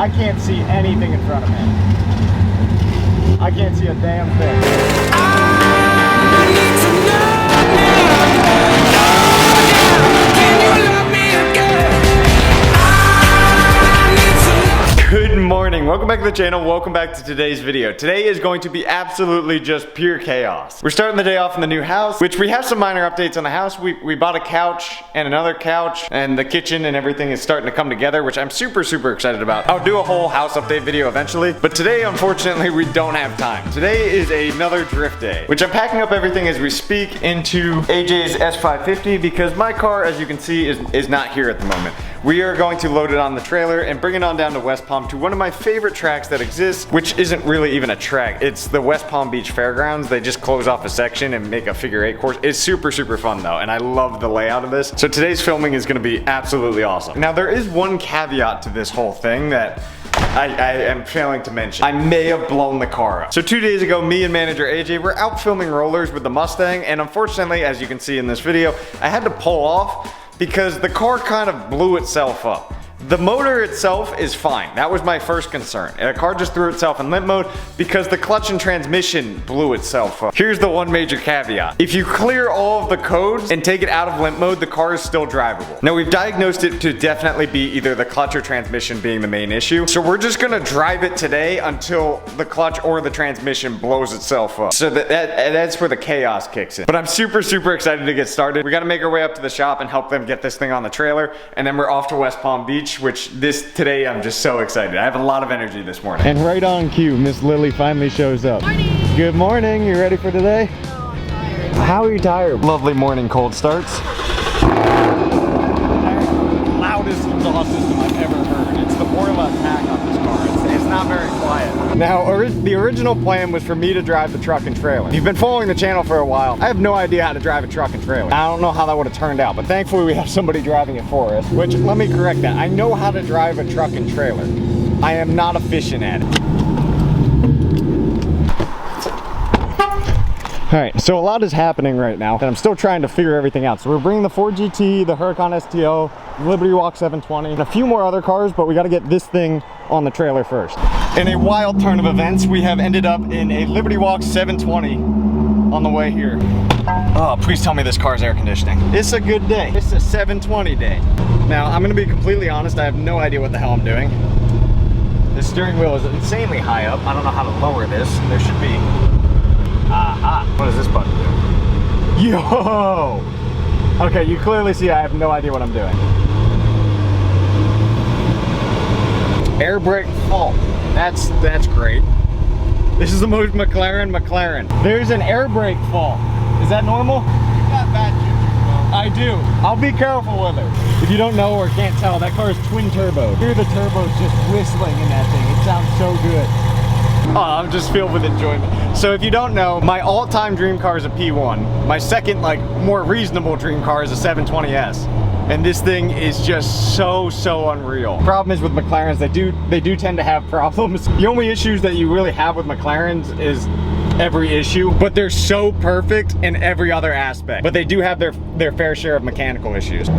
I can't see anything in front of me. I can't see a damn thing. I need to know now. Can you love me again? Good morning, welcome back to the channel, welcome back to today's video. Today is going to be absolutely just pure chaos. We're starting the day off in the new house, which we have some minor updates on the house. We bought a couch and another couch, and the kitchen and everything is starting to come together, which I'm super excited about. I'll do a whole house update video eventually, but today, unfortunately, we don't have time. Today is another drift day, which I'm packing up everything as we speak into AJ's S550 because my car, as you can see, is not here at the moment. We are going to load it on the trailer and bring it on down to West Palm to one of my favorite tracks that exists, which isn't really even a track. It's the West Palm Beach Fairgrounds. They just close off a section and make a figure 8 course. It's super fun though, and I love the layout of this. So today's filming is gonna be absolutely awesome. Now there is one caveat to this whole thing that I am failing to mention. I may have blown the car up. So 2 days ago, me and manager AJ were out filming rollers with the Mustang, and unfortunately, as you can see in this video, I had to pull off because the car kind of blew itself up. The motor itself is fine. That was my first concern. And the car just threw itself in limp mode because the clutch and transmission blew itself up. Here's the one major caveat. If you clear all of the codes and take it out of limp mode, the car is still drivable. Now we've diagnosed it to definitely be either the clutch or transmission being the main issue. So we're just gonna drive it today until the clutch or the transmission blows itself up. So that's where the chaos kicks in. But I'm super excited to get started. We gotta make our way up to the shop and help them get this thing on the trailer. And then we're off to West Palm Beach, which today I'm just so excited. I have a lot of energy this morning. And right on cue, Miss Lily finally shows up. Morning. Good morning. You ready for today? Oh, I'm tired. How are you tired? Lovely morning cold starts. Loudest exhaust system I've ever heard. It's the Orla attack on this car. It's not very quiet. Now, the original plan was for me to drive the truck and trailer. If you've been following the channel for a while, I have no idea how to drive a truck and trailer. I don't know how that would have turned out, but thankfully we have somebody driving it for us, which, let me correct that. I know how to drive a truck and trailer. I am not efficient at it. All right, so a lot is happening right now, and I'm still trying to figure everything out. So we're bringing the Ford GT, the Huracan STO, Liberty Walk 720, and a few more other cars, but we gotta get this thing on the trailer first. In a wild turn of events, we have ended up in a Liberty Walk 720 on the way here. Oh, please tell me this car's air conditioning. It's a good day. It's a 720 day. Now, I'm gonna be completely honest, I have no idea what the hell I'm doing. The steering wheel is insanely high up. I don't know how to lower this. There should be. Aha. What does this button do? Yo! Okay, you clearly see I have no idea what I'm doing. Air brake fault. That's great. This is the most McLaren. There's an air brake fault. Is that normal? You got bad juju, bro. I do. I'll be careful with it. If you don't know or can't tell, that car is twin turbo. Hear the turbos just whistling in that thing. It sounds so good. Oh, I'm just filled with enjoyment. So if you don't know, my all-time dream car is a P1. My second, more reasonable dream car is a 720S. And this thing is just so unreal. Problem is with McLarens, they do tend to have problems. The only issues that you really have with McLarens is every issue, but they're so perfect in every other aspect. But they do have their fair share of mechanical issues.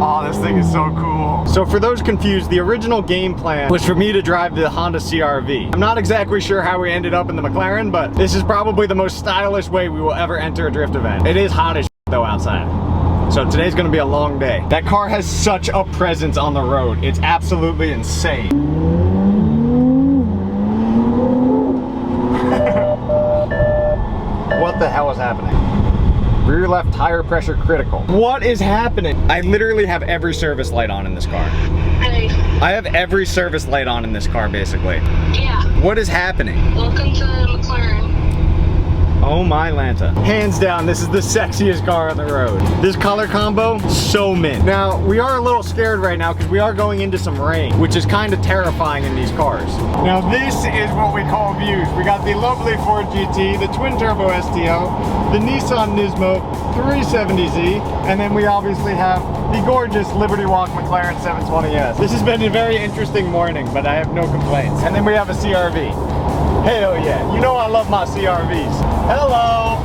Oh, this thing is so cool. So for those confused, the original game plan was for me to drive the Honda CR-V. I'm not exactly sure how we ended up in the McLaren, but this is probably the most stylish way we will ever enter a drift event. It is hot as shit though outside. So today's gonna be a long day. That car has such a presence on the road. It's absolutely insane. What the hell is happening? Rear left tire pressure critical. What is happening? I literally have every service light on in this car. Hey. I have every service light on in this car, basically. Yeah. What is happening? Welcome to McLaren. Oh my Lanta. Hands down, this is the sexiest car on the road. This color combo, so mint. Now, we are a little scared right now because we are going into some rain, which is kind of terrifying in these cars. Now, this is what we call views. We got the lovely Ford GT, the twin turbo STO, the Nissan Nismo 370Z, and then we obviously have the gorgeous Liberty Walk McLaren 720S. This has been a very interesting morning, but I have no complaints. And then we have a CR-V. Hell yeah, you know I love my CR-Vs. Hello!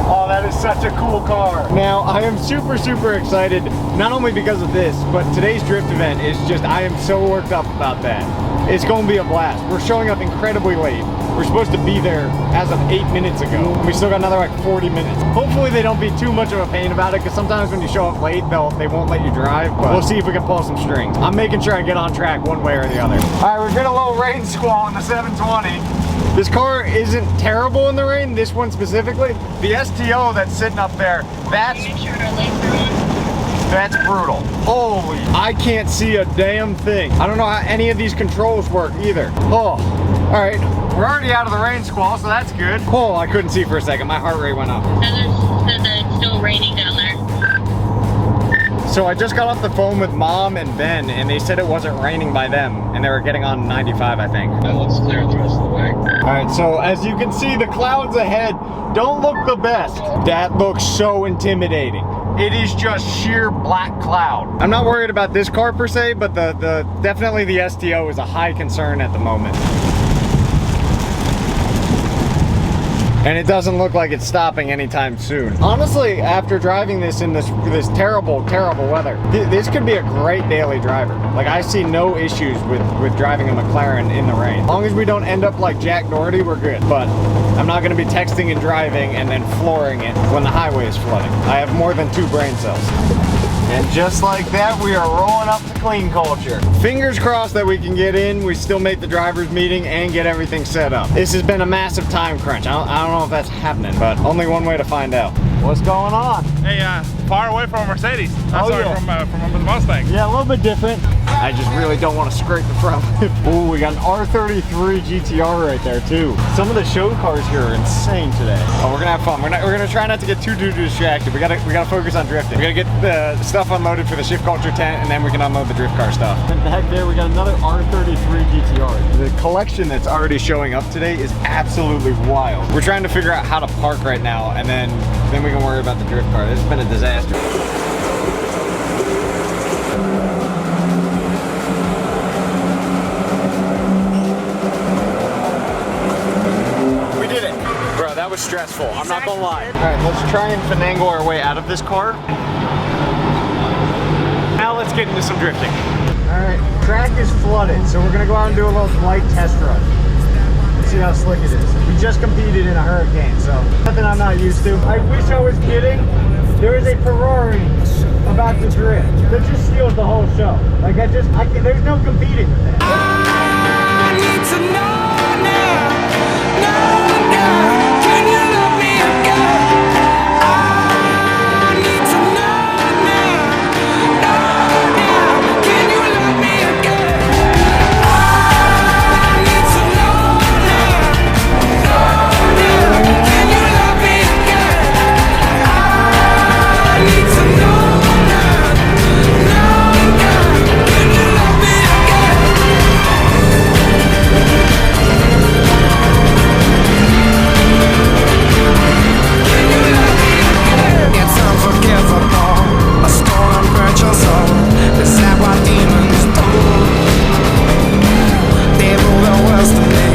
Oh, that is such a cool car. Now, I am super excited not only because of this, but today's drift event is just, I am so worked up about that. It's going to be a blast. We're showing up incredibly late. We're supposed to be there as of 8 minutes ago. And we still got another like 40 minutes. Hopefully they don't be too much of a pain about it, because sometimes when you show up late, they won't let you drive, but we'll see if we can pull some strings. I'm making sure I get on track one way or the other. All right, we've got a little rain squall in the 720. This car isn't terrible in the rain, this one specifically. The STO that's sitting up there, that's brutal. Holy, I can't see a damn thing. I don't know how any of these controls work either. Oh, all right. We're already out of the rain squall, so that's good. Oh, I couldn't see for a second. My heart rate went up. Heather said that it's still raining down there. So I just got off the phone with Mom and Ben, and they said it wasn't raining by them, and they were getting on 95, I think. That looks clear the rest of the way. All right, so as you can see, the clouds ahead don't look the best. That looks so intimidating. It is just sheer black cloud. I'm not worried about this car per se, but definitely the STO is a high concern at the moment. And it doesn't look like it's stopping anytime soon. Honestly, after driving this in this terrible, terrible weather, this could be a great daily driver. Like, I see no issues with driving a McLaren in the rain. As long as we don't end up like Jack Doherty, we're good. But I'm not gonna be texting and driving and then flooring it when the highway is flooding. I have more than 2 brain cells. And just like that, we are rolling up to clean culture. Fingers crossed that we can get in, we still make the driver's meeting and get everything set up. This has been a massive time crunch. I don't know if that's happening, but only one way to find out. What's going on? Hey, far away from a Mercedes. Oh, Sorry, yeah. from a Mustang. Yeah, a little bit different. I just really don't want to scrape the front. Ooh, we got an R33 GTR right there too. Some of the show cars here are insane today. Oh, we're gonna have fun. We're gonna try not to get too distracted. We gotta focus on drifting. We gotta get the stuff unloaded for the shift culture tent, and then we can unload the drift car stuff. And back there, we got another R33 GTR. The collection that's already showing up today is absolutely wild. We're trying to figure out how to park right now, and then we can worry about the drift car. This has been a disaster. That was stressful, I'm not gonna lie. All right, let's try and finagle our way out of this car. Now let's get into some drifting. All right, track is flooded, so we're gonna go out and do a little light test run. Let's see how slick it is. We just competed in a hurricane, so nothing I'm not used to. I wish I was kidding. There is a Ferrari about to drift that just steals the whole show. Like there's no competing with that. I need to know now. Can you love me again? I need to know now. Can you love me again? I need to know now. Can you love me again? I need to know now. Can you love me again? It's unforgivable. A stolen virtual soul. Is that what demons do? They rule the world to me.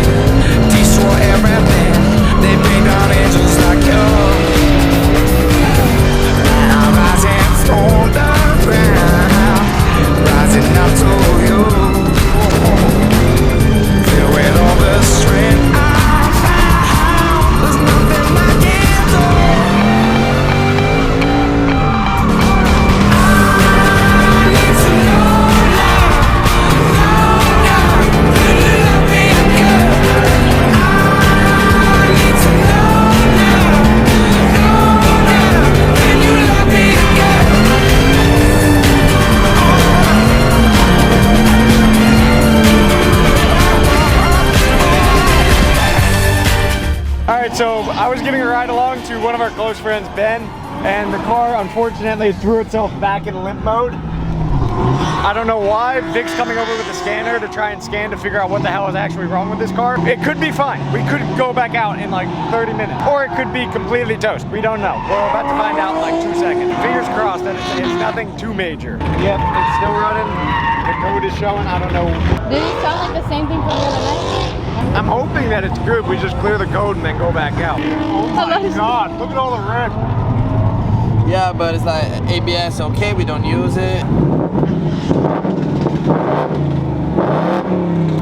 Destroy everything. They bring down angels like you. I'm rising from the ground, rising up to you. Filled with all the strength I found. There's nothing I can't do. So I was giving a ride along to one of our close friends, Ben, and the car unfortunately threw itself back in limp mode. I don't know why. Vic's coming over with a scanner to try and scan to figure out what the hell is actually wrong with this car. It could be fine. We could go back out in like 30 minutes, or it could be completely toast. We don't know. We're about to find out in like 2 seconds. Fingers crossed that it's nothing too major. Yep, it's still running. The code is showing. I don't know. Did it sound like the same thing from the other night? I'm hoping that it's good. We just clear the code and then go back out. Oh my God, look at all the red. Yeah, but it's like ABS, okay, we don't use it.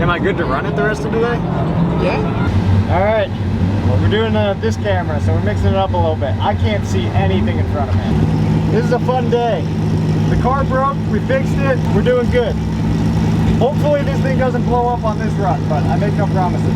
Am I good to run it the rest of the day? Yeah. All right. Well, we're doing this camera, so we're mixing it up a little bit. I can't see anything in front of me. This is a fun day. The car broke, we fixed it, we're doing good. Hopefully this thing doesn't blow up on this run, but I make no promises.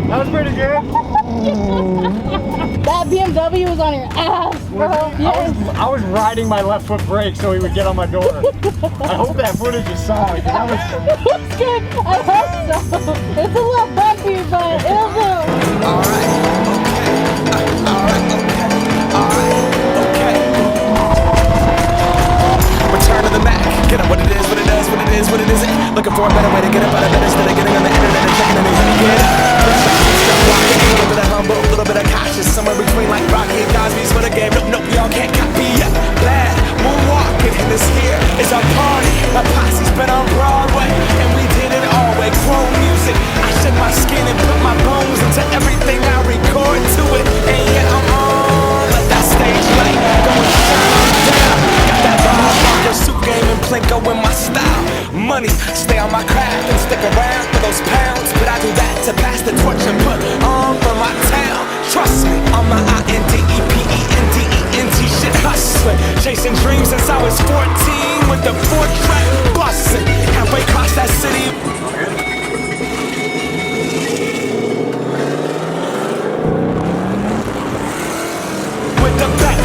That was pretty good. That BMW was on your ass, bro. Yes. I was riding my left foot brake so he would get on my door. I hope that footage is solid. That was... It's good. I hope so. It's a little bumpy, but it'll do. Alright, okay. Return to the Mac. Get up what it is, what it does, what it is, what it isn't. Looking for a better way to get up out of bed instead of getting on the internet and checking anything. Get up. A little bit of humble, a little bit of cautious. Somewhere between like Rocky and Cosby's for the game. Nope, y'all can't copy yet. Glad moonwalking, and this here is our party. My posse's been on Broadway, and we did it all way. Chrome music. I shed my skin and put my bones into everything I record to it. And yeah, I'm on. Let that stage light go and shine on down. Got that Bob Barker suit game and Plinko in my style. Money, stay on my craft and stick around for those pounds. But I do that to pass the torch and put on for my town. Trust me, on my INDEPENDENT shit hustling. Chasing dreams since I was 14 with the 4-track bustin'. Halfway across that city. With the back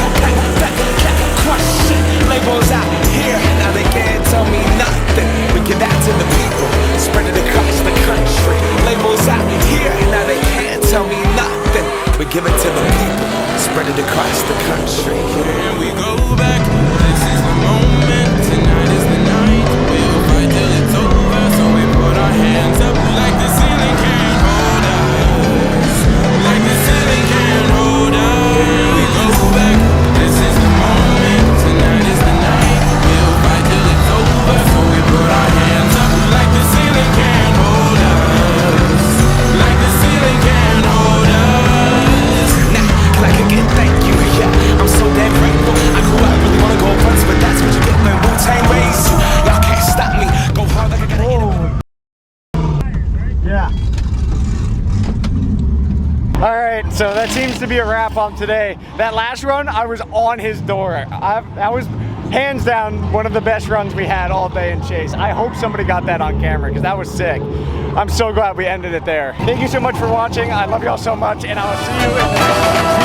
crushing. Labels out here, now they can't tell me nothing. We give that to the people, spread it across the country. Labels out here, now they can't tell me nothing. We give it to the people, spread it across the country. Here we go back, this is the moment, tonight is the night. We'll fight till it's over, so we put our hands up like the ceiling can't hold us. Like the ceiling can't hold us. Here we go back, this is the moment, tonight is the night. We'll fight till it's over, so we put our hands up like the ceiling can't hold us. Like the ceiling can't hold us. Now, can I kick it? Thank you, yeah, I'm so damn grateful. I grew up really wanna go fronts, but that's what you get when Wu-Tang raised you. Y'all can't stop me, go hard like I gotta get it. Yeah. All right, so that seems to be a wrap on today. That last run, I was on his door. That was hands down one of the best runs we had all day in Chase. I hope somebody got that on camera because that was sick. I'm so glad we ended it there. Thank you so much for watching. I love y'all so much, and I will see you in the next video.